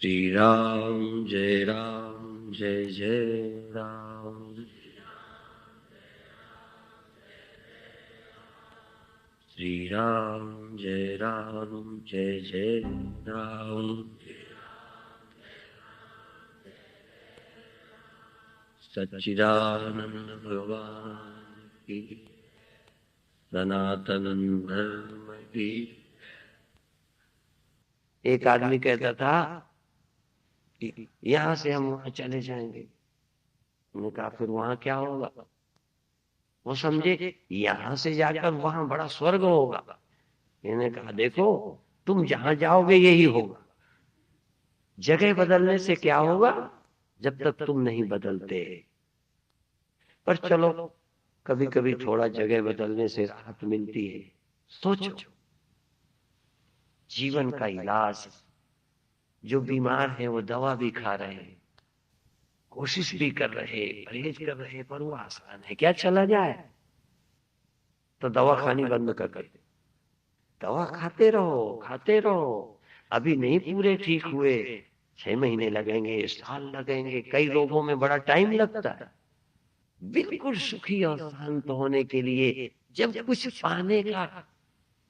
श्री राम जय जय राम। श्री राम जय जय राम। सच्चिदानंद भगवान की, सनातन धर्म की। एक आदमी कहता था कि यहाँ से हम वहां चले जाएंगे। उन्होंने कहा फिर वहां क्या होगा? वो समझे यहाँ से जाकर वहां बड़ा स्वर्ग होगा। इन्होंने कहा देखो, तुम जहां जाओगे यही होगा। जगह बदलने से क्या होगा जब तक तुम नहीं बदलते। पर चलो, कभी कभी थोड़ा जगह बदलने से राहत मिलती है। सोचो, जीवन का इलाज, जो बीमार है वो दवा भी खा रहे हैं, कोशिश भी कर रहे, परहेज कर रहे, पर वो आसान है क्या चला जाए? तो दवा खानी बंद कर दे। दवा खाते रहो। अभी नहीं पूरे ठीक हुए, 6 महीने लगेंगे, साल लगेंगे, कई रोगों में बड़ा टाइम लगता है। बिल्कुल सुखी और शांत होने के लिए जब कुछ पाने का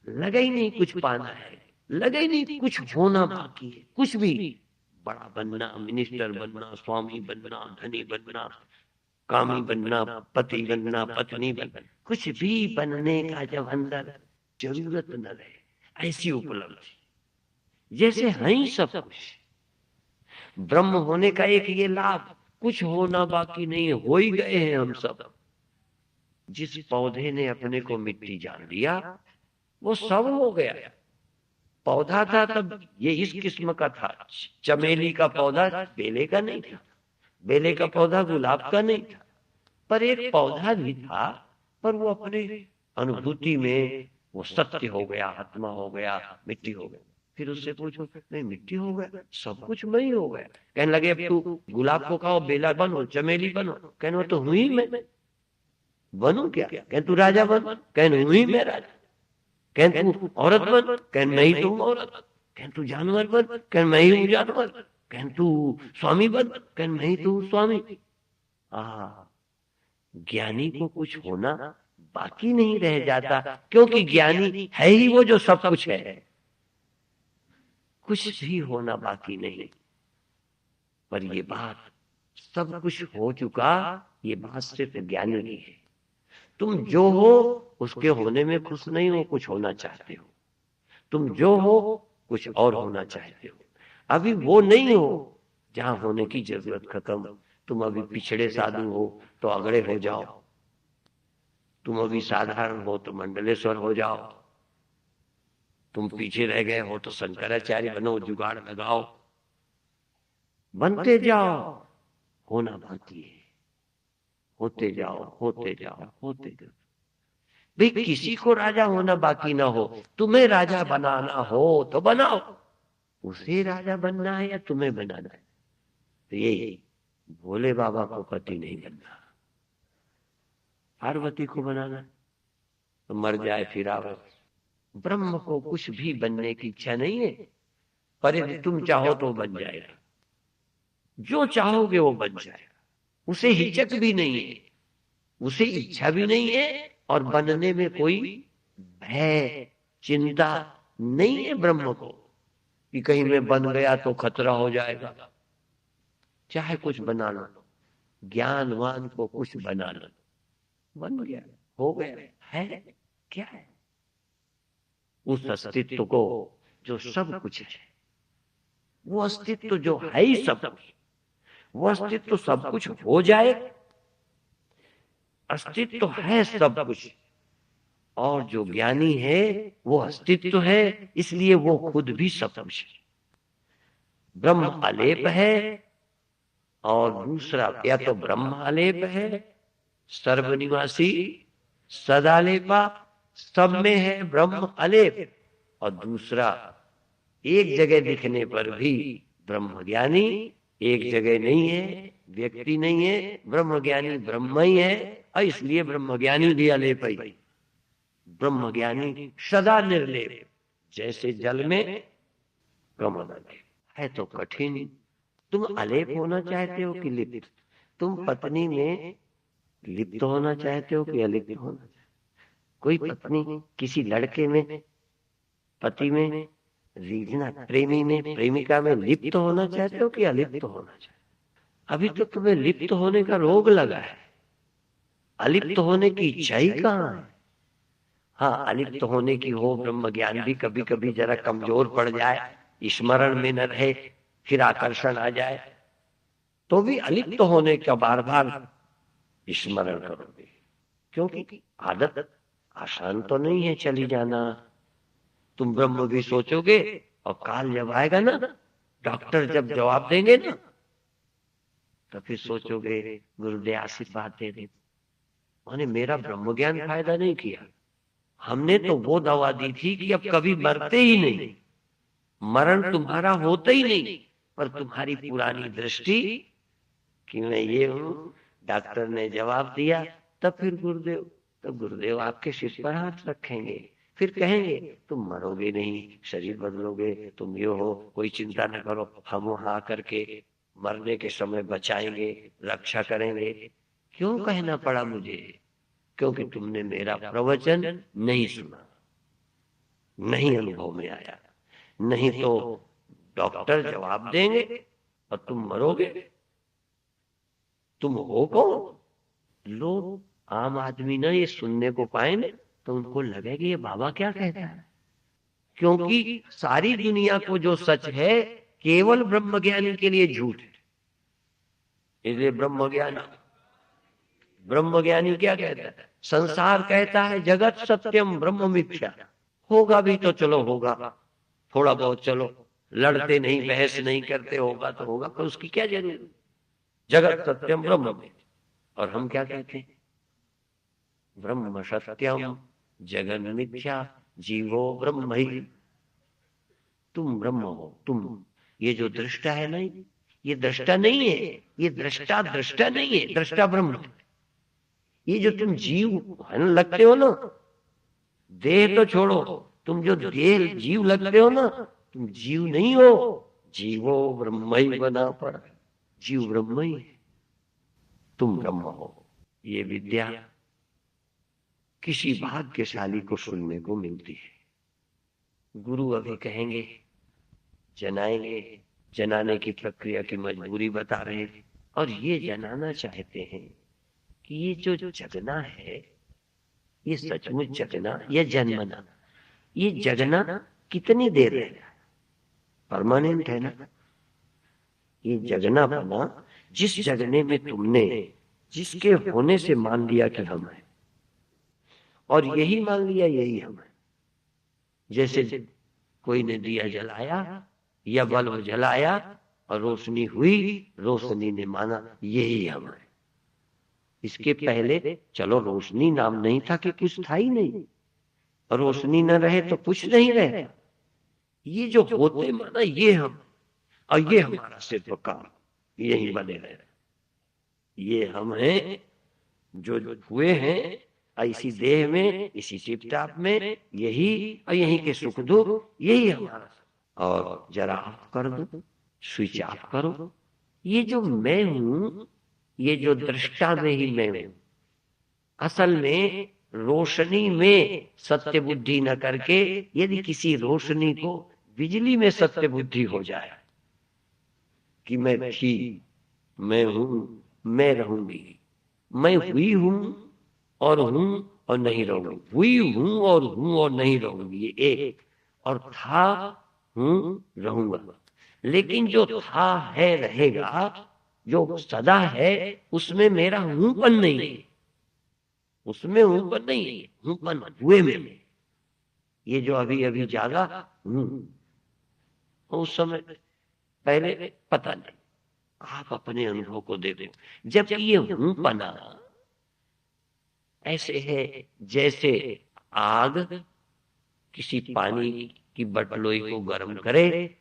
लगे ही नहीं, कुछ पाना है, लगे ही नहीं कुछ होना बाकी है, कुछ भी, बड़ा बनना, मिनिस्टर बनना, स्वामी बनना, धनी बनना, कामी बनना, पति बनना, पत्नी बनना, कुछ भी बनने का जब अंदर जरूरत न रहे, ऐसी उपलब्धि जैसे है ही सब कुछ। ब्रह्म होने का एक ये लाभ, कुछ होना बाकी नहीं, हो ही गए हैं हम सब। जिस पौधे ने अपने को मिट्टी जान लिया वो सब हो गया। पौधा था तब ये इस किस्म का था, चमेली का पौधा बेले का नहीं था, बेले का पौधा गुलाब का नहीं था, पर एक पौधा भी था, पर वो अपने अनुभूति में वो सत्य हो गया, आत्मा हो गया, मिट्टी हो गया। फिर उससे पूछो, नहीं मिट्टी हो गया, सब कुछ मैं ही हो गया। कहने लगे अब तू गुलाब को खाओ, बेला बनो, चमेली बनो। कहने वो तो हुई मैं, बनू क्या? कहने तू राजा बन, कहने हुई मैं राजा। कहने तू औरत बन, कहने मैं ही तो हूं औरत। कहने तू जानवर बन, कहने मैं ही हूं जानवर। कहने तू स्वामी बन, कहने मैं ही तो हूं स्वामी। ज्ञानी को कुछ होना बाकी नहीं रह जाता, क्योंकि ज्ञानी है ही वो जो सब कुछ है। कुछ भी होना बाकी नहीं। पर ये बात, सब कुछ हो चुका, ये बात सिर्फ ज्ञानी की है। तुम जो हो उसके होने में खुश नहीं हो, कुछ होना चाहते हो। तुम जो हो कुछ और होना चाहते हो। अभी वो नहीं हो जहां होने की जरूरत खत्म। तुम अभी पिछड़े साधु हो तो अगड़े हो जाओ, तुम अभी साधारण हो तो मंडलेश्वर हो जाओ, तुम पीछे रह गए हो तो शंकराचार्य बनो, जुगाड़ लगाओ, बनते जाओ। होना बाकी है, होते जाओ होते जाओ होते जाओ। भाई किसी को राजा होना बाकी ना हो, तुम्हें राजा बनाना हो तो बनाओ। उसे राजा बनना है या तुम्हें बनाना है? तो यही, भोले बाबा को पति नहीं बनना, पार्वती को बनाना तो मर जाए फिर आवे। ब्रह्म को कुछ भी बनने की इच्छा नहीं है, पर यदि तुम चाहो तो बन जाएगा। जो चाहोगे वो बन जाएगा। उसे हिचक भी नहीं है, उसे इच्छा भी नहीं है, और बनने में कोई भय चिंता नहीं है ब्रह्म को कि कहीं मैं बन गया तो खतरा हो जाएगा। चाहे कुछ बना लो, ज्ञानवान को कुछ बना लो, बन गया, हो गया, है क्या है? उस अस्तित्व को जो सब कुछ है, वो अस्तित्व जो है ही सब कुछ, वो अस्तित्व सब कुछ हो जाए। अस्तित्व है सब कुछ, और जो ज्ञानी है वो अस्तित्व है, इसलिए वो खुद भी सब कुछ है। ब्रह्म अलेप है, और दूसरा या तो ब्रह्म अलेप है, सर्वनिवासी, सदालेपा, सब में है ब्रह्म अलेप। और दूसरा, एक जगह दिखने पर भी ब्रह्म ज्ञानी, एक जगह नहीं है, व्यक्ति नहीं है, ब्रह्म ज्ञानी ब्रह्म ही है, और इसलिए ब्रह्म ज्ञानी भी अलेप ही। ब्रह्म ज्ञानी सदा निर्लेप, जैसे जल में कमल है तो कठिन। तुम अलेप होना चाहते हो कि लिप्त? तुम पत्नी में लिप्त होना चाहते हो कि अलिप्त होना चाहते हो? कोई पत्नी किसी लड़के में, पति में, रीझना प्रेमी में, प्रेमिका में लिप्त होना चाहते हो कि अलिप्त होना चाहते हो? अभी तो तुम्हें लिप्त होने का रोग लगा है, अलिप्त होने की इच्छा ही कहाँ है? हाँ, अलिप्त होने की हो, ब्रह्म ज्ञान भी कभी कभी जरा कमजोर पड़ जाए, स्मरण में न रहे, फिर आकर्षण आ जाए, तो भी अलिप्त होने का बार बार स्मरण करोगे, क्योंकि आदत आसान तो नहीं है चली जाना। तुम ब्रह्म भी सोचोगे, और काल जब आएगा ना, डॉक्टर जब जवाब देंगे ना, तो फिर सोचोगे गुरुदेव आशीर्वाद दे दे, मैंने मेरा ब्रह्म ज्ञान फायदा नहीं किया। हमने तो वो दवा दी थी कि अब कभी मरते ही नहीं, मरण तुम्हारा होता ही नहीं, पर तुम्हारी पुरानी दृष्टि कि मैं ये हूं, डॉक्टर ने जवाब दिया, तब फिर गुरुदेव, तब गुरुदेव आपके सिर पर हाथ रखेंगे, फिर कहेंगे तुम मरोगे नहीं, शरीर बदलोगे, तुम ये हो, कोई चिंता न करो, हम वहां आकर के मरने के समय बचाएंगे, रक्षा करेंगे। क्यों कहना पड़ा मुझे? क्योंकि तुमने मेरा प्रवचन नहीं सुना, नहीं अनुभव में आया। नहीं तो डॉक्टर जवाब देंगे और तुम मरोगे। तुम हो कौन? लोग, आम आदमी ना ये सुनने को पाए ना, तो उनको लगे कि ये बाबा क्या कहता है, क्योंकि सारी दुनिया को जो सच है केवल ब्रह्मज्ञानी के लिए झूठ है। इसलिए ब्रह्मज्ञानी, ब्रह्मज्ञानी क्या कहता है? संसार कहता है जगत सत्यम ब्रह्म मिथ्या। होगा भी तो चलो होगा, थोड़ा बहुत चलो, लड़ते नहीं, बहस नहीं करते, होगा तो होगा, पर उसकी क्या जरूरत? जगत सत्यम ब्रह्म मिथ्या। और हम क्या कहते हैं? ब्रह्म सत्यम जगन मिथ्या जीवो ब्रह्म ही। तुम ब्रह्म हो, तुम, ये जो दृष्टा है ना, ये दृष्टा नहीं है, ये दृष्टा दृष्टा नहीं है, दृष्टा ब्रह्म है। ये जो तुम जीव है ना, लगते हो ना, देह तो छोड़ो, तुम जो देह जीव लगते हो ना, तुम जीव नहीं हो, जीवो ब्रह्म ही बना पड़ा, जीव ब्रह्म ही है, तुम ब्रह्म हो। ये विद्या किसी भाग्यशाली को सुनने को मिलती है। गुरु अभी कहेंगे, जनाएंगे, जनाने की प्रक्रिया की मजबूरी बता रहे हैं, और ये जनाना चाहते हैं कि ये जो जगना है, ये सचमुच जगना या जन्मना, ये जगना कितनी देर रहेगा? परमानेंट है ना? ये जगना बना, जिस जगने में तुमने जिसके होने से मान लिया कि हम हैं, और यही मान लिया यही हम है। जैसे कोई ने दिया जलाया या बल्ब जलाया और रोशनी हुई, रोशनी ने माना यही हम है। इसके पहले चलो रोशनी नाम नहीं था कि कुछ था ही नहीं, रोशनी न रहे तो कुछ नहीं रहे। ये जो होते माना ये हम, और ये हमारा सिर्फ काम, यही बने रहे, ये हम हैं जो हुए हैं इसी देह में, इसी टिपटाप में, यही और यही के सुख दुख, यही हमारा। और जरा ऑफ कर दो, स्विच ऑफ करो, ये जो मैं हूं, ये जो दृष्टा में ही मैं हूं, असल में रोशनी में सत्य बुद्धि न करके, यदि किसी रोशनी को बिजली में सत्य बुद्धि हो जाए कि मैं थी, मैं हूं, मैं रहूंगी, मैं हुई हूं और नहीं रहूंगी, हुई हूं और नहीं रहूंगी, ये एक, और था, हूं, रहूंगा। लेकिन जो था है रहेगा, जो सदा है, उसमें मेरा हूंपन नहीं है, उसमें हूंपन नहीं है, हूंपन हुए में। ये जो अभी अभी जागा हूं, उस समय पहले पता नहीं। आप अपने अनुभव को देखो, जबकि ये हूंपना ऐसे है जैसे आग किसी पानी की बटलोई को गर्म करे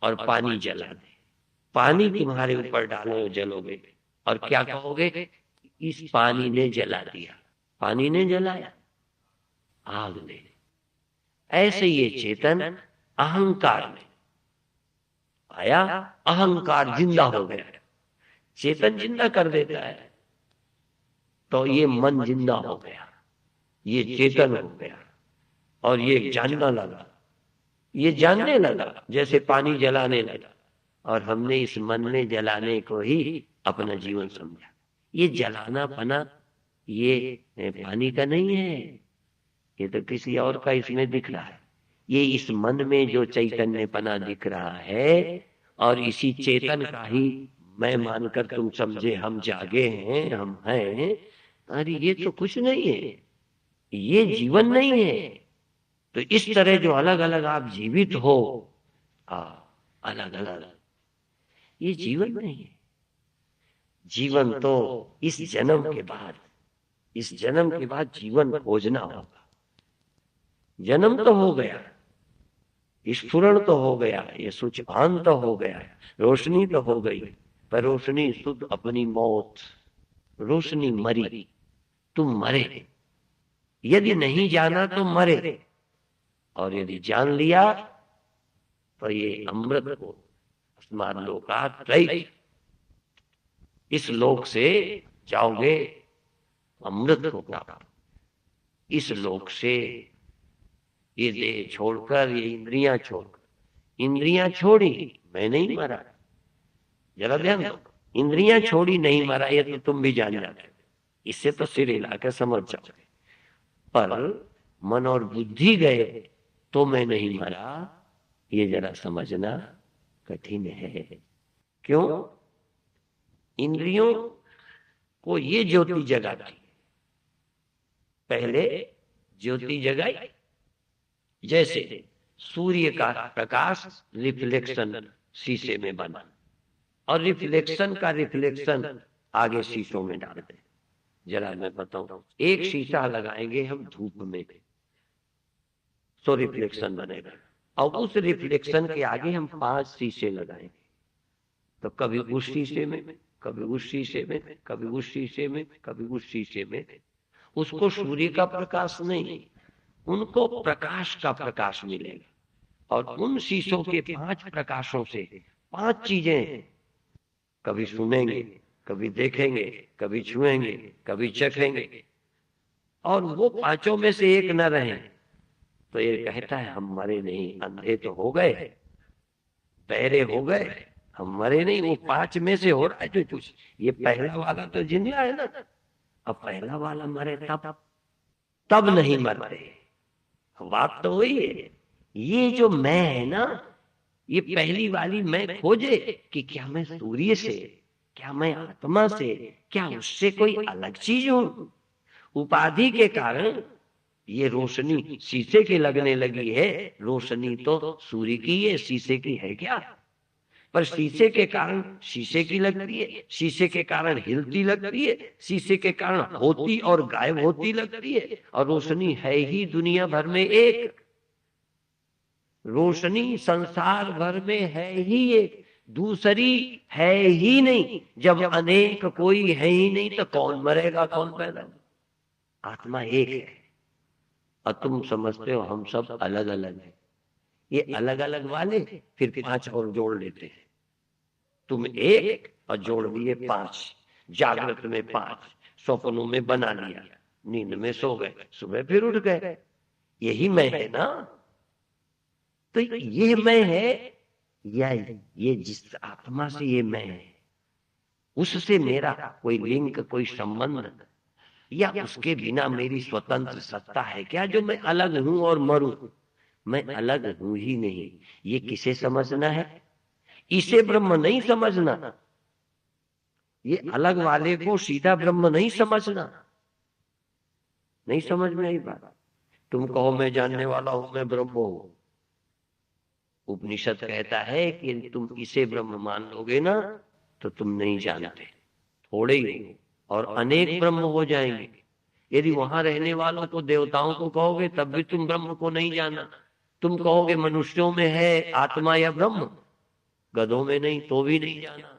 और पानी जला दे। पानी तुम्हारे ऊपर डालो, जलोगे, और क्या कहोगे? इस पानी ने जला दिया। पानी ने जलाया? आग ने। ऐसे ये चेतन अहंकार में, आया, अहंकार जिंदा हो गया। चेतन जिंदा कर देता है, तो ये मन जिंदा हो गया, ये चेतन हो गया, और ये जानना लगा, ये जानने लगा, जैसे पानी जलाने लगा। और हमने इस मन में जलाने को ही अपना जीवन समझा। ये जलाना पना ये पानी का नहीं है, ये तो किसी और का इसमें दिख रहा है। ये इस मन में जो चैतन्य पना दिख रहा है, और इसी चेतन का ही मैं मानकर तुम समझे हम जागे हैं, हम हैं। अरे ये तो कुछ नहीं है, ये जीवन नहीं है। तो इस तरह जो अलग अलग आप जीवित हो, अलग अलग, ये जीवन नहीं है। जीवन तो इस जन्म के बाद, इस जन्म के बाद जीवन खोजना होगा। जन्म तो हो गया, स्फुरण तो हो गया, ये सूचभान तो हो गया, रोशनी तो हो गई, पर रोशनी शुद्ध अपनी मौत। रोशनी मरी, तुम मरे। यदि नहीं जाना तो मरे, और यदि जान लिया तो ये अमृत को अस्मान लोकात् त्रयी, इस लोक से जाओगे अमृत को प्राप्त। इस लोक से ये देह छोड़कर, ये इंद्रियां छोड़कर, इंद्रियां छोड़ी मैं नहीं मरा, जरा ध्यान दो, इंद्रियां छोड़ी नहीं मरा, ये तो तुम भी जान जाते, इससे तो सिर हिला के समझ जाओगे। पर मन और बुद्धि गए तो मैं नहीं मरा, ये जरा समझना कठिन है। क्यों? इंद्रियों को ये ज्योति जगाती, पहले ज्योति जगाई, जैसे सूर्य का प्रकाश रिफ्लेक्शन शीशे में बना, और रिफ्लेक्शन का रिफ्लेक्शन आगे शीशों में डाल दे। जरा मैं बताऊं, एक शीशा लगाएंगे हम धूप में तो रिफ्लेक्शन बनेगा, और उस रिफ्लेक्शन के आगे हम 5 शीशे लगाएंगे, तो कभी उस शीशे में, कभी उस शीशे में, कभी उस शीशे में, कभी उस शीशे में, उसको सूर्य का प्रकाश नहीं, उनको प्रकाश का प्रकाश मिलेगा। और उन शीशों के 5 प्रकाशों से 5 चीजें कभी सुनेंगे, कभी देखेंगे, कभी छुएंगे, कभी चखेंगे, और वो 5 में से एक न रहे तो ये कहता है हम मरे नहीं, अंधे तो हो गए, बहरे हो गए, हम मरे नहीं। वो 5 में से हो रहा है जो कुछ, ये पहला वाला तो जिंदा है ना। अब पहला वाला मरे तब, तब नहीं मरते। बात तो वही है। ये जो मैं है ना, ये पहली वाली मैं खोजे कि क्या मैं सूर्य से, क्या मैं आत्मा से, क्या उससे कोई अलग चीज हूं। उपाधि के कारण ये रोशनी शीशे की लगने लगी है, रोशनी तो सूर्य की है, शीशे की है क्या? पर शीशे के कारण शीशे की लगती है, शीशे के कारण हिलती लगती है, शीशे के कारण होती और गायब होती लगती है। और रोशनी है ही दुनिया भर में एक, रोशनी संसार भर में है ही एक, दूसरी है ही नहीं। जब अनेक कोई है ही नहीं तो कौन मरेगा, कौन पैदा? आत्मा एक है, और तुम समझते हो हम सब अलग अलग हैं। ये अलग अलग वाले फिर 5 और जोड़ लेते हैं। तुम एक और जोड़ दिए 5, जागृत में 5, स्वप्नों में बना लिया, नींद में सो गए, सुबह फिर उठ गए। यही मैं है ना। तो ये मैं है, या ये जिस आत्मा से ये मैं है, उससे मेरा कोई लिंक, कोई संबंध, या उसके बिना मेरी स्वतंत्र सत्ता है क्या, जो मैं अलग हूं और मरूं? मैं अलग हूं ही नहीं। ये किसे समझना है? इसे ब्रह्म नहीं समझना, ये अलग वाले को सीधा ब्रह्म नहीं समझना। नहीं समझ में आई बात? तुम कहो मैं जानने वाला हूं, मैं ब्रह्म हूं। उपनिषद कहता है कि यदि तुम इसे ब्रह्म मान लोगे ना तो तुम नहीं जानते, थोड़े ही हो, और अनेक ब्रह्म हो जाएंगे। यदि वहां रहने वालों को, देवताओं को कहोगे तब भी तुम ब्रह्म को नहीं जाना। तुम कहोगे मनुष्यों में है आत्मा या ब्रह्म, गधों में नहीं, तो भी नहीं जाना।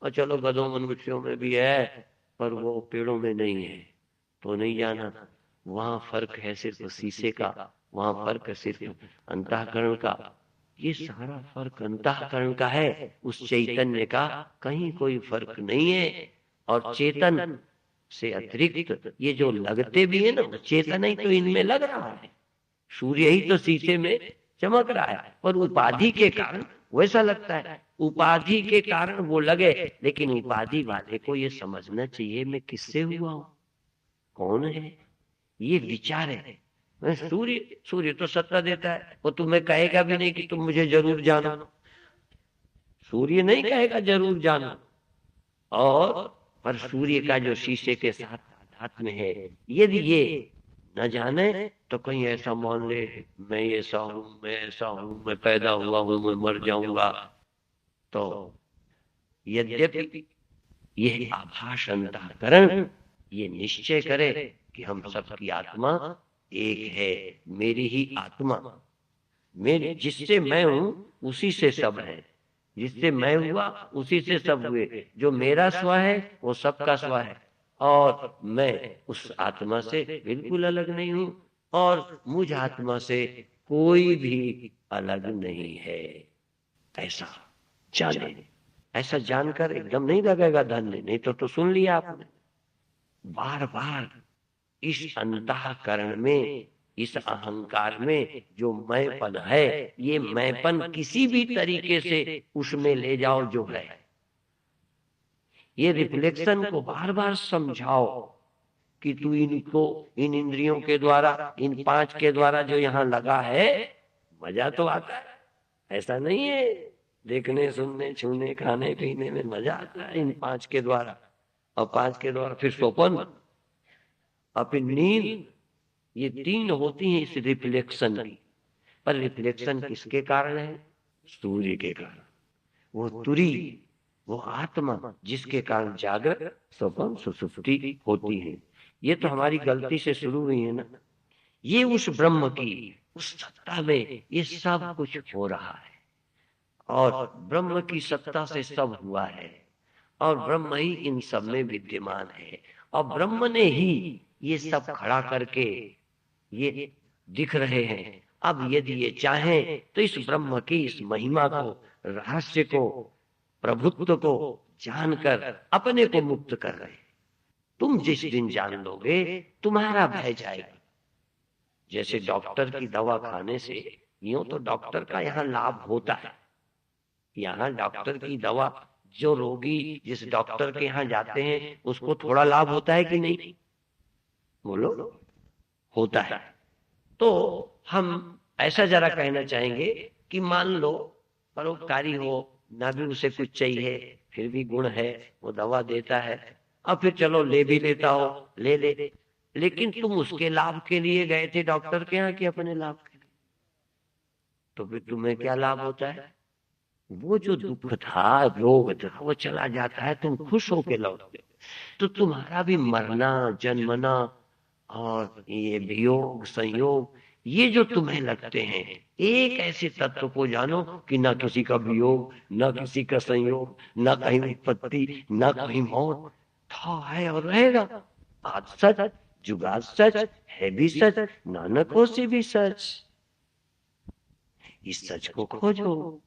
और चलो गधों मनुष्यों में भी है पर वो पेड़ों में नहीं है, तो नहीं जाना। वहां फर्क है सिर्फ शीशे का, वहां फर्क है सिर्फ अंतःकरण का। ये सारा फर्क अंतःकरण का है, उस चैतन्य का कहीं कोई फर्क नहीं है। और चेतन से अतिरिक्त ये जो लगते भी है ना, चेतन ही तो इनमें लग रहा है। सूर्य ही तो शीशे में चमक रहा है, पर उपाधि के कारण वैसा लगता है। उपाधि के कारण वो लगे, लेकिन उपाधि वाले को ये समझना चाहिए मैं किससे हुआ हूं, कौन है, ये विचार है। सूर्य सूर्य तो सत्ता देता है, वो तुम्हें कहेगा भी नहीं कि तुम मुझे जरूर जानो। सूर्य नहीं कहेगा जरूर जानो। और पर सूर्य का जो शीशे के साथ तादाद में है, यदि ये न जाने तो कहीं ऐसा मान ले मैं ऐसा हूं, मैं ऐसा हूं, मैं पैदा हुआ हूं, मैं मर जाऊंगा। तो यद्यपि यह आभास अंतःकरण ये निश्चय करे कि हम सबकी आत्मा एक है, मेरी ही आत्मा, मेरे जिससे मैं हूं उसी से सब है, जिससे मैं हुआ उसी से सब हुए। जो मेरा स्व है वो सबका स्व है, और मैं उस आत्मा से बिल्कुल अलग नहीं हूं, और मुझ आत्मा से कोई भी अलग नहीं है। ऐसा जाने, ऐसा जानकर एकदम नहीं लगेगा धन्य, नहीं तो सुन लिया आपने। बार बार इस अंतःकरण में, इस अहंकार में जो मैंपन है, ये मैंपन किसी भी तरीके से उसमें ले जाओ जो है, ये रिफ्लेक्शन को बार बार समझाओ कि तू इनको, इन इंद्रियों के द्वारा, इन पांच के द्वारा जो यहाँ लगा है, मजा तो आता है, ऐसा नहीं है। देखने, सुनने, छूने, खाने पीने में मजा आता है इन पांच के द्वारा, और पांच के द्वारा फिर सोपन और फिर नींद, ये तीन होती हैं इस रिफ्लेक्शन की। पर रिफ्लेक्शन किसके कारण है? सूर्य के कारण। वो तुरी, वो आत्मा जिसके कारण जागृत, स्वप्न, सुषुप्ति होती है। ये तो हमारी गलती से शुरू हुई है ना। ये उस ब्रह्म की, उस सत्ता में ये सब कुछ हो रहा है, और ब्रह्म की सत्ता से सब हुआ है, और ब्रह्म ही इन सब में विद्यमान है, और ब्रह्म ने ही ये सब खड़ा करके ये दिख रहे हैं। अब यदि ये चाहें तो इस ब्रह्म की इस महिमा को, रहस्य को, प्रभुत्व को जानकर अपने को मुक्त कर रहे हैं। तुम जिस दिन जान लोगे तुम्हारा भय जाएगा। जैसे डॉक्टर की दवा खाने से, यूं तो डॉक्टर का यहाँ लाभ होता है। यहाँ डॉक्टर की दवा, जो रोगी जिस डॉक्टर के यहाँ जाते हैं उसको थोड़ा लाभ होता है कि नहीं? बोलो, होता है। तो हम ऐसा जरा कहना चाहेंगे कि मान लो परोपकारी हो, ना भी उसे कुछ चाहिए, फिर भी गुण है, वो दवा देता है, अब फिर चलो ले भी लेता हो, ले ले, लेकिन तुम उसके लाभ के लिए गए थे डॉक्टर के यहाँ कि अपने लाभ के लिए? तो फिर तुम्हें क्या लाभ होता है? वो जो दुख था, रोग था, वो चला जाता है, तुम खुश होके लौटते हो। तो तुम्हारा भी मरना, जन्मना, और ये वियोग संयोग, ये जो तुम्हें लगते हैं, एक ऐसे तत्व को जानो कि ना किसी का वियोग, ना किसी का संयोग, ना कहीं उत्पत्ति, ना कहीं मौत, था, है और रहेगा। आज सच, जुगाद सच, है भी सच, नानक हो से भी सच। इस सच को खोजो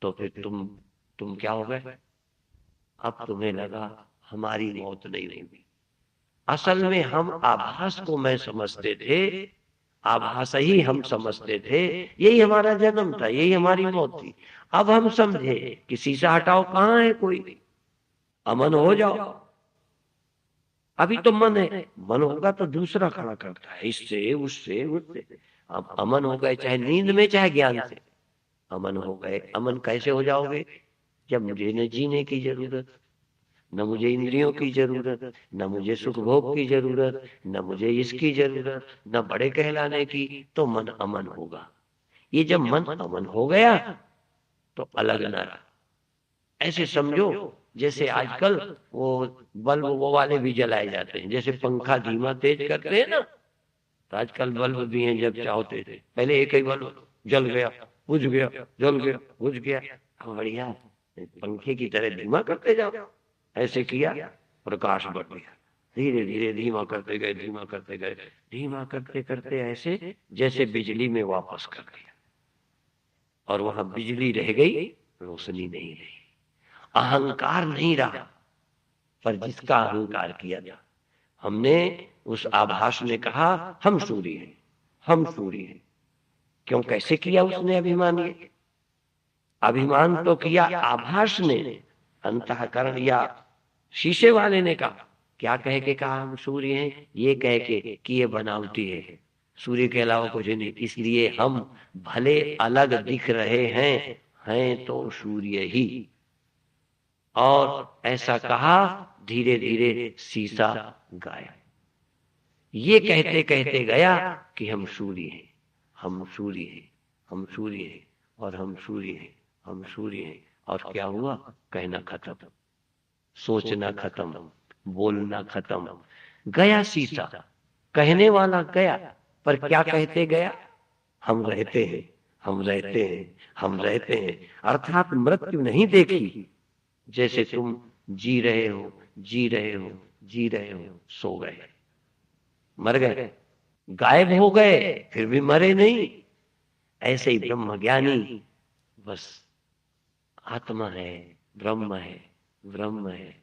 तो फिर तुम क्या हो गए? अब तुम्हें लगा हमारी मौत नहीं हुई। असल में हम आभास को मैं समझते थे, आभास ही हम समझते थे, यही हमारा जन्म था, यही हमारी मौत थी। अब हम समझे कि शीशा हटाओ, कहाँ है कोई, अमन हो जाओ। अभी तो मन है, मन होगा तो दूसरा खड़ा करता है, इससे उससे उससे। अब अमन हो गए, चाहे नींद में चाहे ज्ञान से अमन हो गए। अमन कैसे हो जाओगे? जब मुझे न जीने की जरूरत, न मुझे इंद्रियों की जरूरत, न मुझे सुख भोग की जरूरत, न मुझे इसकी जरूरत, न बड़े कहलाने की, तो मन अमन होगा। ये जब मन अमन हो गया तो अलग न रहा। ऐसे समझो जैसे आजकल वो बल्ब वो वाले भी जलाए जाते हैं, जैसे पंखा धीमा तेज करते हैं ना, तो आजकल बल्ब भी हैं, जब चाहो तेज। पहले एक ही बल्ब जल गया, बुझ गया, जल गया, बुझ गया। बढ़िया, पंखे की तरह धीमा करते जाओ। ऐसे किया, प्रकाश बढ़ गया, धीरे धीरे धीमा करते गए, धीमा करते गए, धीमा करते करते ऐसे जैसे बिजली में वापस कर दिया। और वहां बिजली रह गई, रोशनी नहीं रही। अहंकार नहीं रहा, पर जिसका अहंकार किया था, हमने उस आभास ने कहा हम सूर्य हैं, हम सूर्य हैं। क्यों, कैसे किया उसने अभिमान? ये अभिमान तो किया आभास ने, अंतःकरण या शीशे वाले ने कहा। क्या कह के कहा हम सूर्य हैं? ये कह के कि ये बनावटी है, सूर्य के अलावा कुछ नहीं, इसलिए हम भले अलग दिख रहे हैं तो सूर्य ही। और ऐसा कहा, धीरे धीरे शीशा गायब। ये कहते कहते गया कि हम सूर्य हैं, हम सूर्य हैं, हम सूर्य हैं, और हम सूर्य हैं, हम सूर्य हैं। और क्या हुआ? कहना खत्म, सोचना खत्म, बोलना खत्म। गया शीशा, कहने वाला गया, पर क्या कहते गया? हम रहते हैं, हम रहते हैं, हम रहते हैं। अर्थात मृत्यु नहीं देखी। जैसे तुम जी रहे हो, जी रहे हो, जी रहे हो, सो गए, मर गए, गायब हो गए, फिर भी मरे नहीं। ऐसे ही ब्रह्म ज्ञानी बस आत्मा है, ब्रह्म है, ब्रह्म है,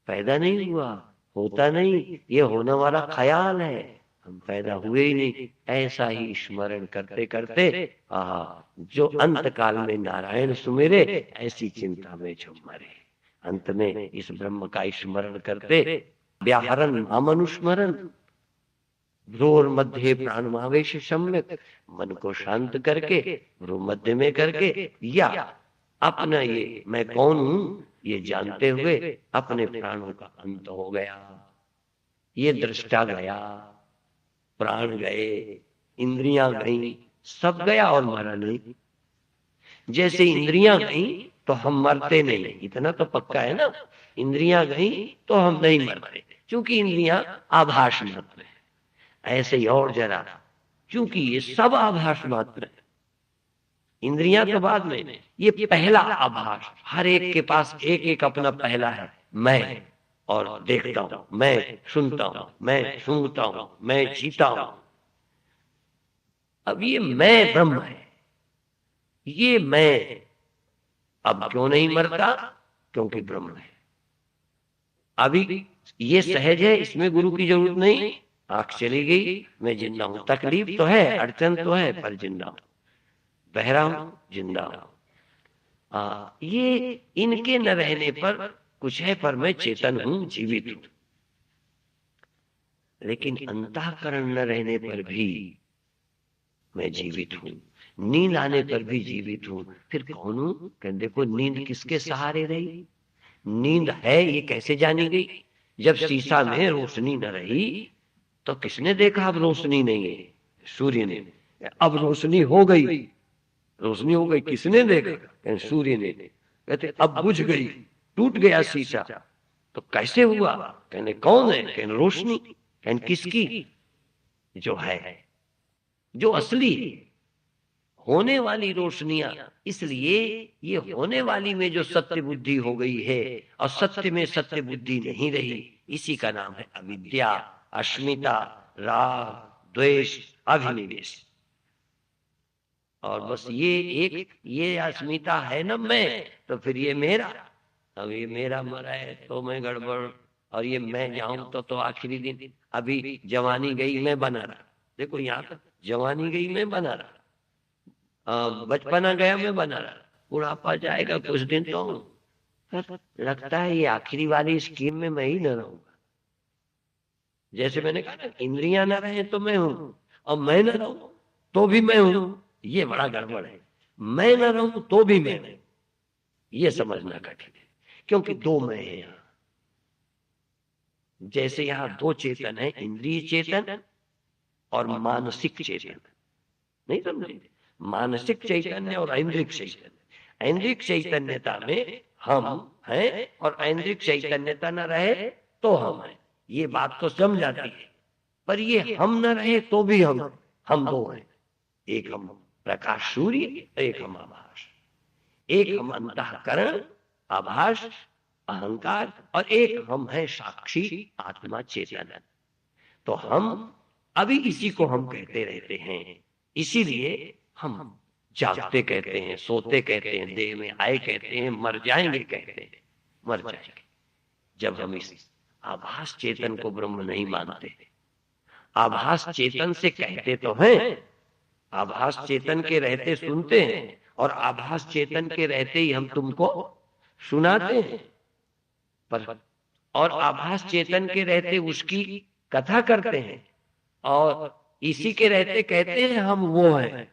पैदा नहीं हुआ, होता नहीं, ये होने वाला ख्याल है, हम पैदा हुए ही नहीं। ऐसा ही स्मरण करते करते जो अंत काल में नारायण सुमेरे, ऐसी चिंता में जो मरे। अंत में इस ब्रह्म का स्मरण करते, व्याहरण अमनुस्मरण, भ्रूर मध्य प्राणमावेश सम्यक, मन को शांत करके भ्रू मध्य में करके, या अपना ये मैं कौन हूं ये जानते हुए अपने प्राणों का अंत हो गया। ये दृष्टा गया, प्राण गए, इंद्रियां गई, सब गया और मरा नहीं। जैसे इंद्रियां गई तो हम मरते नहीं, इतना तो पक्का है ना। इंद्रियां गई तो हम नहीं मरते, क्योंकि इंद्रियां आभास मात्र है। ऐसे ही और जरा, क्योंकि ये सब आभास मात्र है, इंद्रियां तो बाद में, ये पहला आभास। हर एक के पास एक एक अपना पहला है, मैं, और देखता हूं, मैं सुनता हूं, मैं सूंघता हूं, मैं जीता हूं। अब ये मैं ब्रह्म है, ये मैं अब क्यों नहीं मरता? क्योंकि ब्रह्म है। अभी ये सहज है, इसमें गुरु की जरूरत नहीं। आंख चली गई, मैं जिंदा हूं, तकलीफ तो है, अड़चन तो है, पर जिंदा हूं, बहरा हूं, जिंदा हूं। ये इनके न रहने पर कुछ है, पर मैं चेतन हूं, जीवित हूं। लेकिन अंतःकरण न रहने पर भी मैं जीवित हूं, नींद आने पर भी जीवित हूं। फिर कौन हूं? कहते देखो, नींद किसके सहारे रही? नींद है ये कैसे जानी गई? जब शीशा में रोशनी न रही तो किसने देखा अब रोशनी नहीं है? सूर्य ने। अब रोशनी हो गई, रोशनी हो गई, किसने देखा? कहते सूर्य ने। कहते अब बुझ गई, टूट गया शीशा, तो कैसे हुआ? कहने कौन है? कहने रोशनी। कहने किसकी? जो है, जो असली है, होने वाली रोशनियां। इसलिए ये होने वाली में जो सत्य बुद्धि हो गई है, और सत्य में सत्य बुद्धि नहीं रही, इसी का नाम है अविद्या, अस्मिता, राग, द्वेष, अभिनिवेश। और बस ये अस्मिता है ना मैं, तो फिर ये मेरा। अब ये मेरा मरा है तो मैं गड़बड़, और ये मैं जाऊं तो आखिरी दिन। अभी जवानी गई मैं बना रहा, देखो यहाँ तक जवानी गई मैं बना रहा, बचपना गया मैं बना रहा, बुढ़ापा जाएगा कुछ दिन तो लगता है ये आखिरी वाली स्कीम में मैं ही न रहूंगा। जैसे मैंने कहा ना, इंद्रियां न रहे तो मैं हूं, और मैं न रहूं तो भी मैं हूं। ये बड़ा गड़बड़ है, मैं न रहूं तो भी मैं हूं, ये समझना कठिन है, क्योंकि दो मैं है यहां। जैसे यहां दो चेतन है, इंद्रिय चेतन और मानसिक चेतन। नहीं समझे? मानसिक चैतन्य और ऐन्द्रिक चैतन्य। ऐन्द्रिक चैतन्यता में हम हैं, और ऐन्द्रिक चैतन्यता न रहे तो हम हैं। ये बात तो समझ आती है, पर ये हम न रहे तो भी हम दो हैं। एक हम प्रकाश सूर्य, एक हम आभास। एक हम अंतःकरण, आभास, अहंकार, और एक हम है साक्षी, आत्मा, चेतन। तो हम अभी इसी को हम कहते रहते हैं। इसीलिए हम जागते कहते हैं, सोते कहते हैं, देह में आए कहते हैं, मर जाएंगे कहते हैं, मर जाएंगे। जब हम इस आभास चेतन को ब्रह्म नहीं मानते, आभास चेतन से कहते तो हैं, आभास चेतन के रहते सुनते हैं, और आभास चेतन के रहते ही हम तुमको सुनाते हैं, पर और आभास चेतन के रहते उसकी कथा करते हैं, और इसी के रहते कहते हैं हम वो हैं,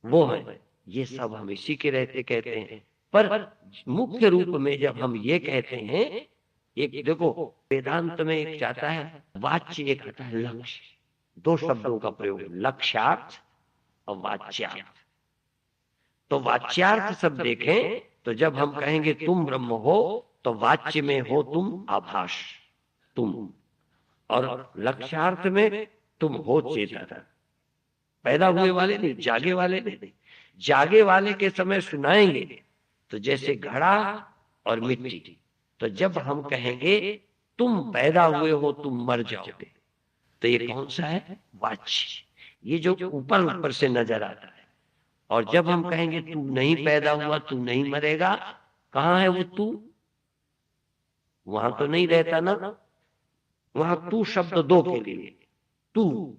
वो हैं। ये सब हम इसी के रहते कहते हैं, पर मुख्य रूप में जब हम ये कहते हैं, एक देखो वेदांत में एक जाता है वाच्य, एक आता है लक्ष्य। दो शब्दों का प्रयोग, लक्ष्यार्थ और वाच्यार्थ। तो वाच्यार्थ सब देखें तो जब हम कहेंगे तुम ब्रह्म हो, तो वाच्य में हो तुम आभास, तुम, और लक्ष्यार्थ में तुम हो चेतन। पैदा हुए वाले नहीं, जागे वाले नहीं। जागे वाले के समय सुनाएंगे तो जैसे घड़ा और मिट्टी। तो जब हम कहेंगे तुम पैदा हुए हो, तुम मर जाओगे, तो ये कौन सा है? वाच्य, ये जो ऊपर ऊपर से नजर आता है। और जब हम कहेंगे तू नहीं पैदा हुआ, तू नहीं मरेगा, कहाँ है वो तू? वहां तो नहीं रहता ना। वहां तू शब्द दो के लिए, तू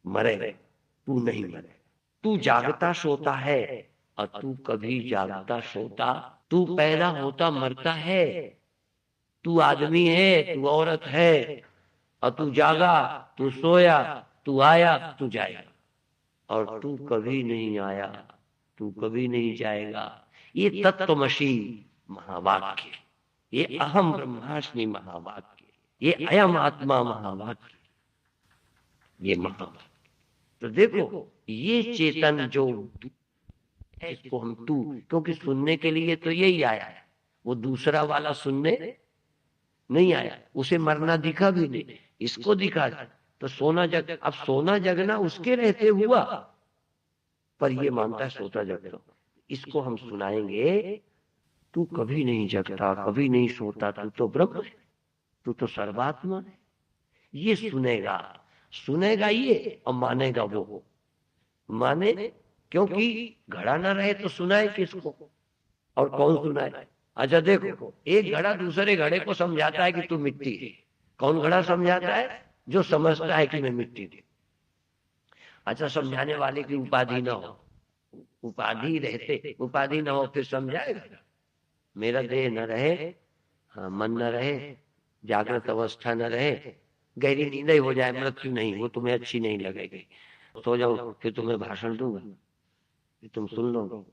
मरे, तू नहीं मरे। तू जागता सोता है और तू कभी जागता सोता, तू पैदा होता मरता है, तू आदमी है, तू औरत है, और तू जागा, तू सोया, तू आया, तू जाएगा, और तू कभी नहीं आया, तू कभी नहीं जाएगा। ये तत्वमसी महावाक्य, ये अहम ब्रह्मास्मि महावाक्य, ये अयम आत्मा महावाक्य, ये महावाक्य। तो देखो ये चेतन जो है, इसको हम तू, क्योंकि सुनने के लिए तो यही आया है, वो दूसरा वाला सुनने नहीं आया, उसे मरना दिखा भी नहीं, इसको दिखा। तो सोना जग, अब सोना जगना उसके रहते हुआ, पर ये मानता है सोता जगता। इसको हम सुनाएंगे, तू कभी नहीं जगता, कभी नहीं सोता, तू तो ब्रह्म है, तू तो सर्वात्मा है। ये सुनेगा, सुनेगा ये, और मानेगा वो। माने क्योंकि घड़ा ना रहे तो सुनाए किसको, और कौन सुनाए? अच्छा देखो, एक घड़ा दूसरे घड़े को समझाता है कि तू मिट्टी है। कौन घड़ा समझाता है? जो समझता है कि मैं मिट्टी हूं। अच्छा, समझाने वाले की उपाधि ना हो, उपाधि रहते, उपाधि ना हो फिर समझाएगा? मेरा देह न रहे, हाँ, मन न रहे, जागृत अवस्था न रहे, गहरी नींद ही हो जाए, मृत्यु नहीं, वो तुम्हें अच्छी नहीं लगेगी, सो जाओ, फिर तुम्हें भाषण दूंगा, फिर तुम सुन लो।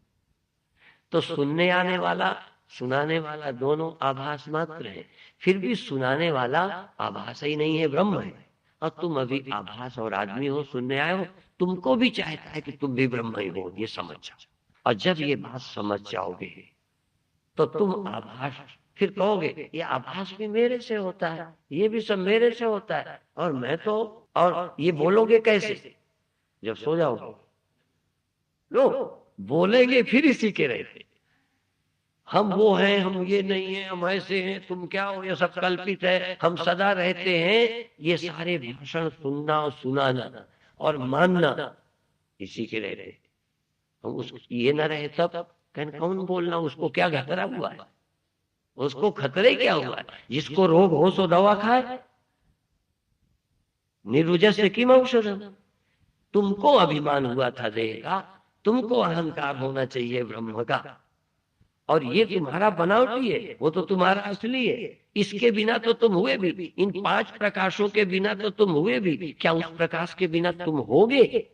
तो सुनने आने वाला, सुनाने वाला दोनों आभास मात्र है, फिर भी सुनाने वाला आभास ही नहीं है, ब्रह्म है। और तुम अभी आभास और आदमी हो, सुनने आए हो, तुमको भी चाहता है कि तुम भी ब्रह्म ही हो, ये समझ जाओ। और जब ये बात समझ जाओगे तो तुम आभास, फिर कहोगे ये आभास भी मेरे से होता है, ये भी सब मेरे से होता है, और मैं तो, और ये बोलोगे कैसे? जब सो जाओगे, लो बोलेंगे फिर इसी के रहते, हम वो हैं, हम ये नहीं है, हम ऐसे हैं, तुम क्या हो, ये सब कल्पित है, हम सदा रहते हैं। ये सारे भाषण सुनना और सुनाना और मानना इसी के रहते। हम उस ये ना रहे तब कहने कौन बोलना, उसको क्या खतरा हुआ है, उसको खतरे क्या हुआ है? जिसको रोग हो सो दवा खाए, निर्वजस्य किम औषधम। तुमको अभिमान हुआ था देह का, तुमको अहंकार होना चाहिए ब्रह्म का, और ये तुम्हारा बनावटी है, वो तो तुम्हारा असली है। इसके बिना तो तुम हुए भी, इन 5 प्रकाशों के बिना तो तुम हुए भी, क्या उस प्रकाश के बिना तुम होगे?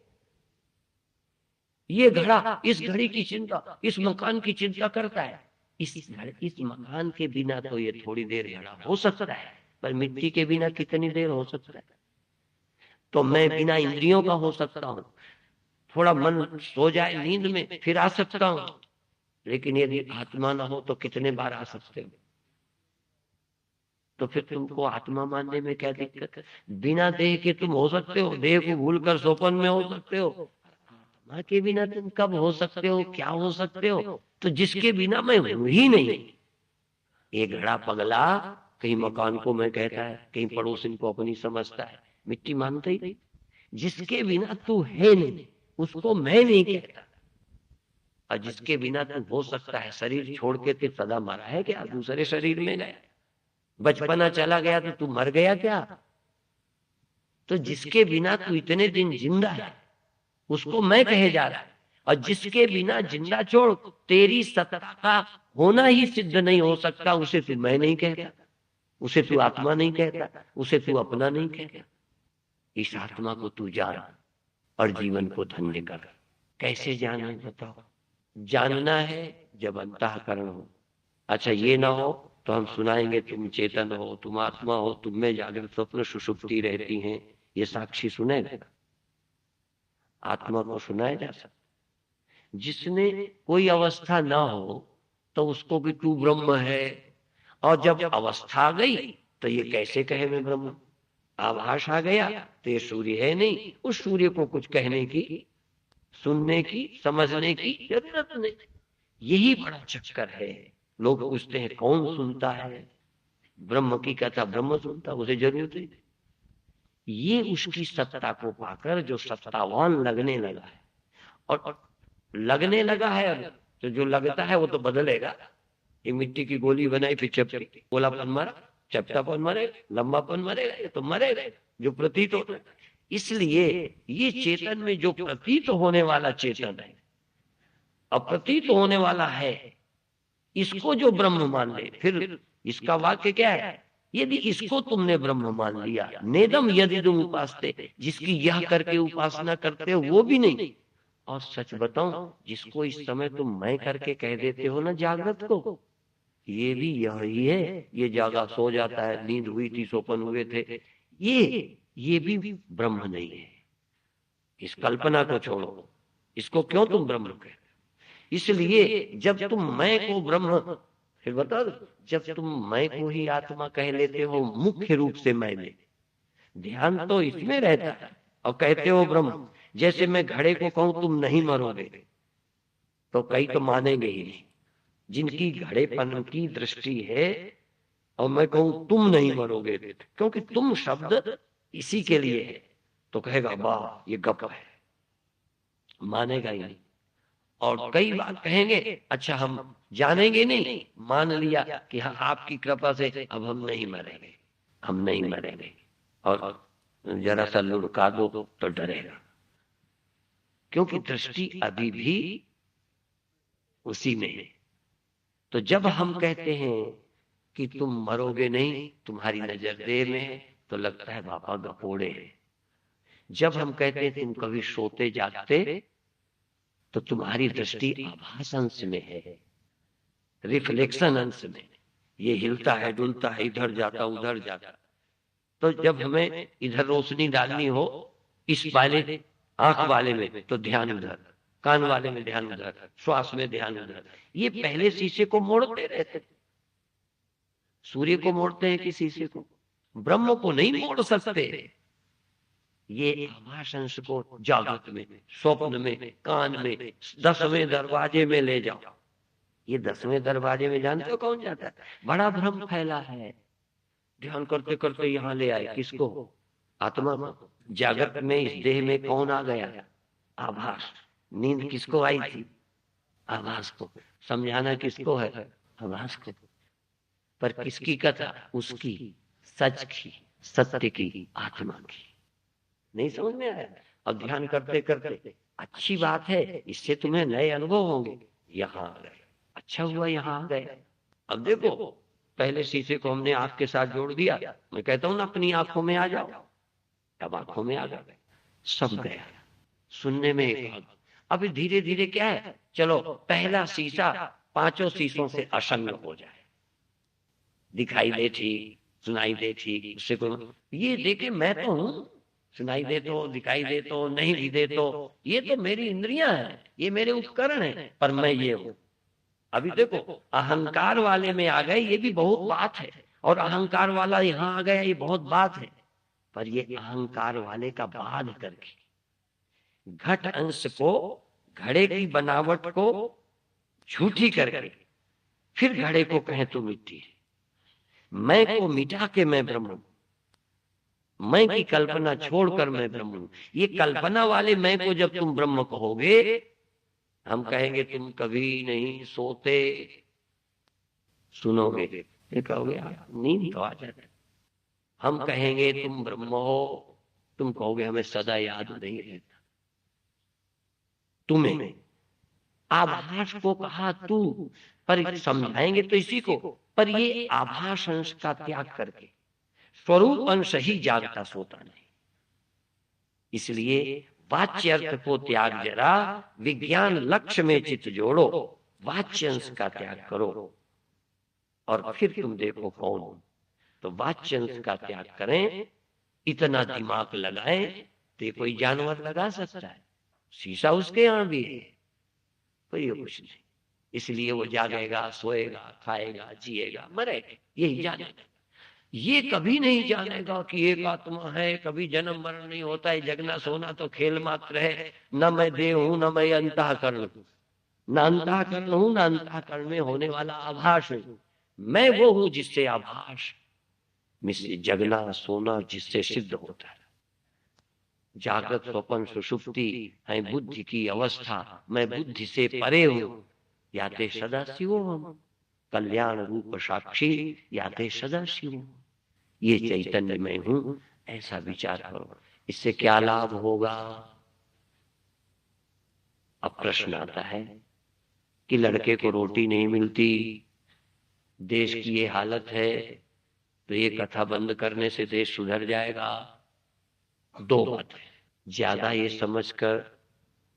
ये घड़ा इस घड़ी की चिंता, इस मकान की चिंता करता है, इस मकान के बिना तो ये थोड़ी देर घड़ा हो सकता है, पर मिट्टी के बिना कितनी देर हो सकता है? तो मैं बिना इंद्रियों का हो सकता हूँ, थोड़ा मन सो जाए नींद में फिर आ सकता हूँ, लेकिन यदि आत्मा ना हो तो कितने बार आ सकते हो? तो फिर तुमको आत्मा मानने में क्या दिक्कत है? बिना देह के तुम हो सकते हो, देह को भूलकर सोपन में हो सकते हो, आत्मा के बिना तुम कब हो सकते हो, क्या हो सकते हो? तो जिसके बिना मैं हूं ही नहीं। ये घड़ा पगला कहीं मकान को मैं कहता है, कहीं पड़ोसी को अपनी समझता है, मिट्टी मानता ही नहीं। जिसके बिना तू है नहीं, उसको मैं नहीं कहता। और जिसके बिना तू हो सकता है, शरीर छोड़ के तू सदा मरा है क्या? दूसरे शरीर में गया, बचपना चला गया तो तू मर गया क्या? तो जिसके बिना तू इतने दिन जिंदा है उसको मैं कहे जा रहा है, और जिसके बिना जिंदा छोड़ तेरी सत्ता का होना ही सिद्ध नहीं हो सकता, उसे तू मैं नहीं कहता, उसे तू आत्मा नहीं कहता, उसे तू अपना नहीं कहता। इस आत्मा को तू जान और जीवन को धन्य कर। कैसे जाना बताओ? जानना है जब अंतःकरण हो। अच्छा ये ना हो तो हम सुनाएंगे तुम चेतन हो, तुम आत्मा हो, तुम में जागृत स्वप्न सुषुप्ति रहती हैं, ये साक्षी सुनेगा? आत्मा को सुनाया जा सकता? जिसने कोई अवस्था ना हो तो उसको भी तू ब्रह्म है, और जब अवस्था आ गई तो ये कैसे कहे मैं ब्रह्म? आभास आ गया तो ये सूर्य है नहीं, उस सूर्य को कुछ कहने की, सुनने की, समझने की जरूरत नहीं। यही बड़ा चक्कर है। लोग पूछते हैं कौन सुनता है ब्रह्म की कथा? ब्रह्म सुनता, उसे जरूरत नहीं। ये उसकी सत्ता को पाकर जो सत्तावान लगने लगा है, और लगने लगा है, तो जो लगता है वो तो बदलेगा। ये मिट्टी की गोली बनाई, फिर चपटी, गोलापन मरा, चपटापन मरेगा, लंबापन मरेगा, ये तो मरेगा जो प्रतीत होता है। इसलिए ये चेतन में जो प्रतीत होने वाला चेतन है, अप्रतीत होने वाला है, इसको जो ब्रह्म मान ले, फिर इसका वाक्य क्या है? यदि इसको तुमने ब्रह्म मान लिया, नेदम यदि तुम उपासते, जिसकी यह करके उपासना करते हो वो भी नहीं। और सच बताऊं, जिसको इस समय तुम मैं करके कह देते हो ना जागृत को, ये भी यही है। ये जागा सो जाता है, नींद हुई थी, सोपन हुए थे, ये भी ब्रह्म नहीं है। इस कल्पना को छोड़ो, इसको क्यों तुम ब्रह्म कहते? इसलिए जब तुम मैं को ब्रह्म, फिर बता दो, जब तुम मैं को ही आत्मा कह लेते हो मुख्य रूप से मैं में, ध्यान तो इसमें रहता है, और कहते हो ब्रह्म। जैसे मैं घड़े को कहूं तुम नहीं मरोगे, तो कई तो मानेंगे ही नहीं। जिनकी घड़ेपन की दृष्टि है, और मैं कहूं तुम नहीं मरोगे, क्योंकि तुम शब्द इसी के लिए है, तो कहेगा वाह ये गप है, मानेगा ही नहीं। और कई बार कहेंगे अच्छा हम जानेंगे नहीं, मान लिया कि हाँ आपकी कृपा से अब हम नहीं मरेंगे, हम नहीं मरेंगे, और जरा सा लुढ़का दो तो डरेगा, क्योंकि दृष्टि अभी भी उसी में है। तो जब हम कहते हैं कि तुम मरोगे नहीं, तुम्हारी नजर देह में है, तो लगता है बाबा गपोड़े हैं। जब हम कहते हैं तुम कभी सोते जागते, तो तुम्हारी दृष्टि आभास अंश में है, रिफ्लेक्शन अंश में, ये हिलता है डुलता है, इधर जाता उधर जाता। तो जब हमें इधर रोशनी डालनी हो, इस वाले आंख वाले में, तो ध्यान उधर, कान वाले में ध्यान उधर, श्वास में ध्यान उधर। ये पहले शीशे को मोड़ते रहते, सूर्य को मोड़ते हैं कि शीशे को? ब्रह्म को नहीं मोड़ सकते। ये आभास अंश को जागृत में, स्वप्न में, कान में, 10वें दरवाजे में ले जाओ। ये 10वें दरवाजे में जानते हो कौन जाता है? बड़ा भ्रम फैला है। ध्यान करते करते यहाँ ले आए किसको? आत्मा को। जागृत में इस देह में कौन आ गया? आभास। नींद किसको आई थी? आभास को। समझाना किसको है? आभास को। पर किसकी कथा? उसकी, सच की, सत्य की, आत्मा की। नहीं समझ में आया? अब ध्यान करते करते अच्छी बात है, इससे तुम्हें नए अनुभव होंगे। यहाँ आ गए, अच्छा हुआ यहाँ आ गए। अब देखो, पहले शीशे को हमने आंख के साथ जोड़ दिया, मैं कहता हूं ना अपनी आंखों में आ जाओ, अब आंखों में आ गए, सब गया। सुनने में एक, अब धीरे धीरे क्या है, चलो पहला शीशा 5 शीशों से असंग हो जाए, दिखाई दे ठीक, सुनाई दे ठीक, उससे कोई ये देखे मैं तो हूं, सुनाई दे तो, दिखाई दे तो, नहीं भी दे तो, ये तो मेरी इंद्रियां हैं, ये मेरे उपकरण हैं, पर मैं ये हूं। अभी देखो अहंकार वाले में आ गए, ये भी बहुत बात है, और अहंकार वाला यहाँ आ गया, ये बहुत बात है। पर ये अहंकार वाले का बाध करके घट अंश को, घड़े की बनावट को झूठी करके फिर घड़े को कहे तो मिट्टी है। मैं को मिटा के मैं ब्रह्म हूं, मैं की कल्पना छोड़कर मैं ब्रह्म हूं। ये कल्पना वाले मैं को जब तुम ब्रह्म कहोगे, हम कहेंगे तुम कभी नहीं सोते, सुनोगे, ये कहोगे यार नींद तो आ जाता है। हम कहेंगे तुम ब्रह्म हो, तुम कहोगे हमें सदा याद नहीं रहता। तुम्हें आभास को कहा तू, पर समझाएंगे तो इसी को, पर ये आभास अंश का त्याग करके स्वरूप अंश ही जागता सोता नहीं। इसलिए वाच्य अर्थ को त्याग जरा, विज्ञान लक्ष्य में चित जोड़ो, वाच्य अंश का त्याग करो और फिर तुम देखो कौन हो। तो वाच्य अंश का त्याग करें, इतना दिमाग लगाएं तो ये कोई जानवर लगा सकता है? शीशा उसके यहां भी है, पर ये कुछ नहीं। इसलिए वो जागेगा, सोएगा, खाएगा, जिएगा, मरेगा, यही जानेगा। ये कभी नहीं जानेगा कि एक आत्मा है, कभी जन्म मरण नहीं होता है, जगना सोना तो खेल मात्र है, न मैं देह हूं न मैं अंतःकरण हूं, न अंतःकरण हूं न अंतःकरण में होने वाला आभास हूं। मैं वो हूं जिससे आभास में से जगना सोना जिससे सिद्ध होता है। जागृत स्वप्न सुषुप्ति है बुद्धि की अवस्था, मैं बुद्धि से परे हूं, याते सदा शिव हम, कल्याण रूप साक्षी याते सदा शिव, ये चैतन्य में हूं, ऐसा विचार करो। इससे क्या लाभ होगा? अब प्रश्न आता है कि लड़के को रोटी नहीं मिलती, देश की ये हालत है, तो ये कथा बंद करने से देश सुधर जाएगा? दो बात है। ज्यादा ये समझकर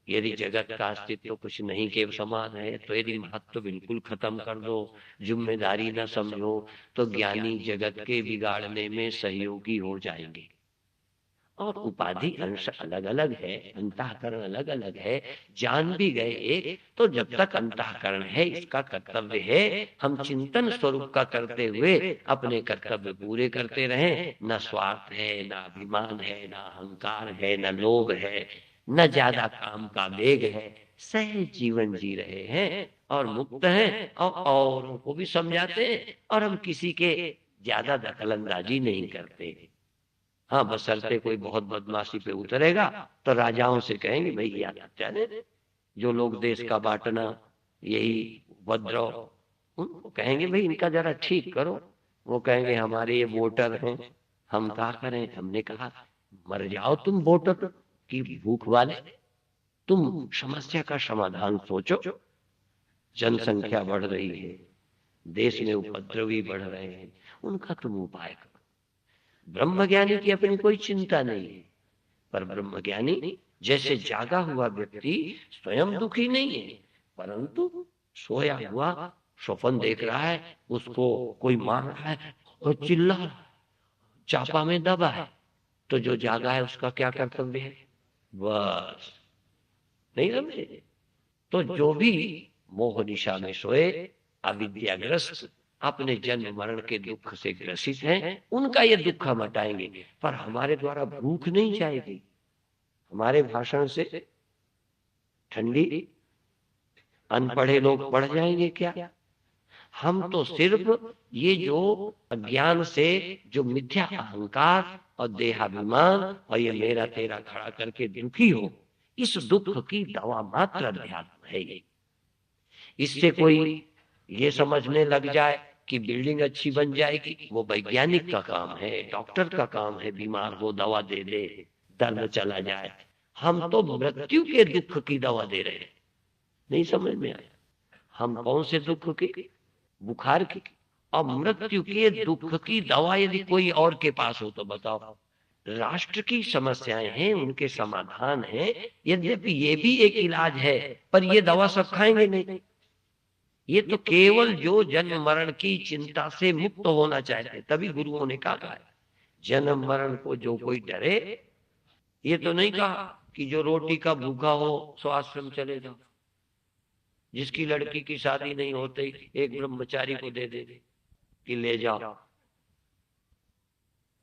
यदि जगत का अस्तित्व कुछ नहीं के समान है, तो यदि महत्व बिल्कुल खत्म कर दो, जिम्मेदारी न समझो, तो ज्ञानी जगत के बिगाड़ने में सहयोगी हो जाएंगे। और उपाधि अंश अलग अलग है, अंतःकरण अलग अलग है, जान भी गए एक, तो जब तक अंतःकरण है इसका कर्तव्य है हम चिंतन स्वरूप का करते हुए अपने कर्तव्य पूरे करते रहें। न स्वार्थ है, न अभिमान है, न अहंकार है, न लोभ है, न ज्यादा काम का वेग है, सहज जीवन जी रहे हैं और मुक्त हैं और औरों को भी समझाते हैं, और हम किसी के ज्यादा दखलंदाजी नहीं करते। हाँ, बशर्ते कोई बहुत बदमाशी पे उतरेगा तो राजाओं से कहेंगे भाई याद जाने जो लोग देश का बांटना, यही उपद्रव, उनको कहेंगे भाई इनका जरा ठीक करो। वो कहेंगे हमारे ये वोटर हैं, हम क्या करें? हमने कहा मर जाओ तुम वोटर की भूख वाले, तुम समस्या का समाधान सोचो। जनसंख्या बढ़ रही है, देश में उपद्रवी बढ़ रहे हैं, उनका तुम उपाय करो। ब्रह्मज्ञानी की अपनी कोई चिंता नहीं है, पर ब्रह्मज्ञानी जैसे जागा हुआ व्यक्ति स्वयं दुखी नहीं है, परंतु सोया हुआ स्वप्न देख रहा है, उसको कोई मार रहा है और चिल्ला रहा है, चापा में दबा है, तो जो जागा है उसका क्या कर्तव्य है? बस, नहीं समझे? तो जो भी मोह निशा में सोए, अविद्याग्रस्त, अपने जन्म मरण के दुख से ग्रसित हैं, उनका ये दुख हम हटाएंगे, पर हमारे द्वारा भूख नहीं जाएगी। हमारे भाषण से ठंडी अनपढ़े लोग पढ़ जाएंगे क्या? हम तो सिर्फ ये जो अज्ञान से जो मिथ्या अहंकार और देहाभिमान और ये मेरा तेरा खड़ा करके दुखी हो, इस दुख की दवा मात्र अध्यात्म है। इससे कोई ये समझने लग जाए कि बिल्डिंग अच्छी बन जाएगी, वो वैज्ञानिक का काम है, डॉक्टर का काम है, बीमार हो दवा दे दे, दर्द चला जाए। हम तो मृत्यु के दुख की दवा दे रहे हैं। नहीं समझ में आया? हम कौन से दुख की? बुखार की। और मृत्यु के दुख की दवा यदि कोई और के पास हो तो बताओ। राष्ट्र की समस्याएं हैं, उनके समाधान हैं, यद्यपि ये भी एक इलाज है, पर ये दवा सब खाएंगे नहीं। ये तो केवल जो जन्म मरण की चिंता से मुक्त होना चाहते, तभी गुरुओं ने कहा है जन्म मरण को जो कोई डरे। ये तो नहीं कहा कि जो रोटी का भूखा हो सो आश्रम चले जाओ, जिसकी लड़की की शादी नहीं होती एक ब्रह्मचारी को दे दे कि ले जाओ।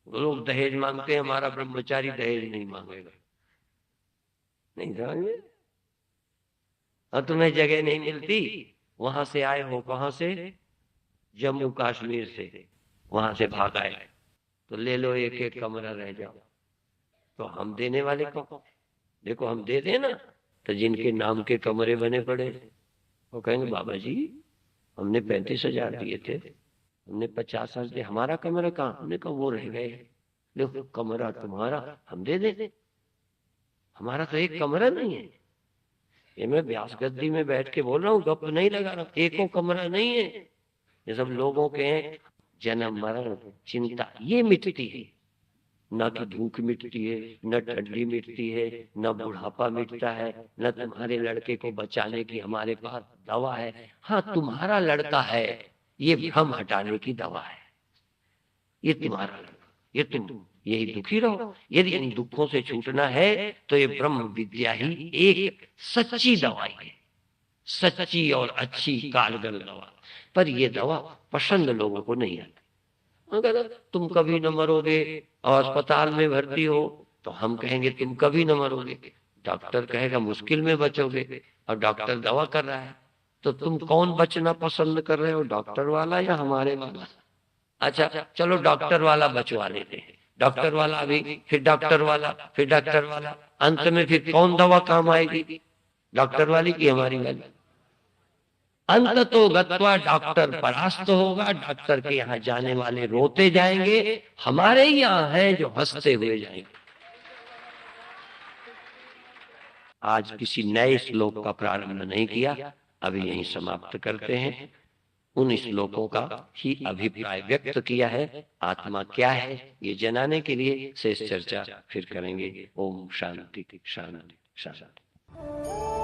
लोग दहेज मांगते हैं, हमारा ब्रह्मचारी दहेज नहीं मांगेगा। नहीं समझ में? और तुम्हें जगह नहीं मिलती, वहां से आए हो, कहां से? जम्मू कश्मीर से, वहां से भाग आए, तो ले लो एक एक कमरा, रह जाओ। तो हम देने वाले कौन? देखो हम दे दें ना तो जिनके नाम के कमरे बने पड़े वो कहेंगे बाबा जी हमने 35,000 दिए थे, हमने 50,000 दिए, हमारा कमरा कहाँ? हमने कहा वो रह गए। देखो कमरा तुम्हारा हम दे दे, हमारा तो एक कमरा नहीं है। ये मैं व्यास गद्दी में बैठ के बोल रहा हूँ, गप नहीं लगा रहा हूँ। एको कमरा नहीं है। ये सब लोगों के हैं जन्म मरण चिंता, ये मिटती है। न कि भूख मिटती है, न ठंडी मिटती है, न बुढ़ापा मिटता है, न तुम्हारे लड़के को बचाने की हमारे पास दवा है। हाँ तुम्हारा लड़का है, ये भ्रम हटाने की दवा है। ये तुम्हारा लड़का, ये तुम यही दुखी रहो। यदि इन दुखों से छूटना है तो ये ब्रह्म विद्या ही एक सच्ची दवाई है, सच्ची और अच्छी कारगर दवा। पर ये दवा पसंद लोगों को नहीं आती। अगर तुम कभी न मरोगे और अस्पताल में भर्ती हो तो हम कहेंगे तुम कभी न मरोगे। डॉक्टर कहेगा मुश्किल में बचोगे, और डॉक्टर दवा कर रहा है। तो तुम कौन बचना पसंद कर रहे हो, डॉक्टर वाला या हमारे वाला? अच्छा चलो डॉक्टर वाला बचवा लेते हैं। डॉक्टर वाला अभी, फिर डॉक्टर वाला, फिर डॉक्टर वाला, अंत में फिर कौन दवा काम आएगी, डॉक्टर वाली की हमारी वाली? अंत तो गत्वा डॉक्टर परास्त होगा। डॉक्टर के यहाँ जाने वाले रोते जाएंगे, हमारे यहाँ हैं जो हंसते हुए जाएंगे। आज किसी नए श्लोक का प्रारंभ नहीं किया, अभी यहीं समाप्त करते हैं। उन श्लोकों का ही अभिप्राय व्यक्त किया है। आत्मा क्या है ये जनाने के लिए शेष चर्चा फिर करेंगे। ओम शांति शांति शांति।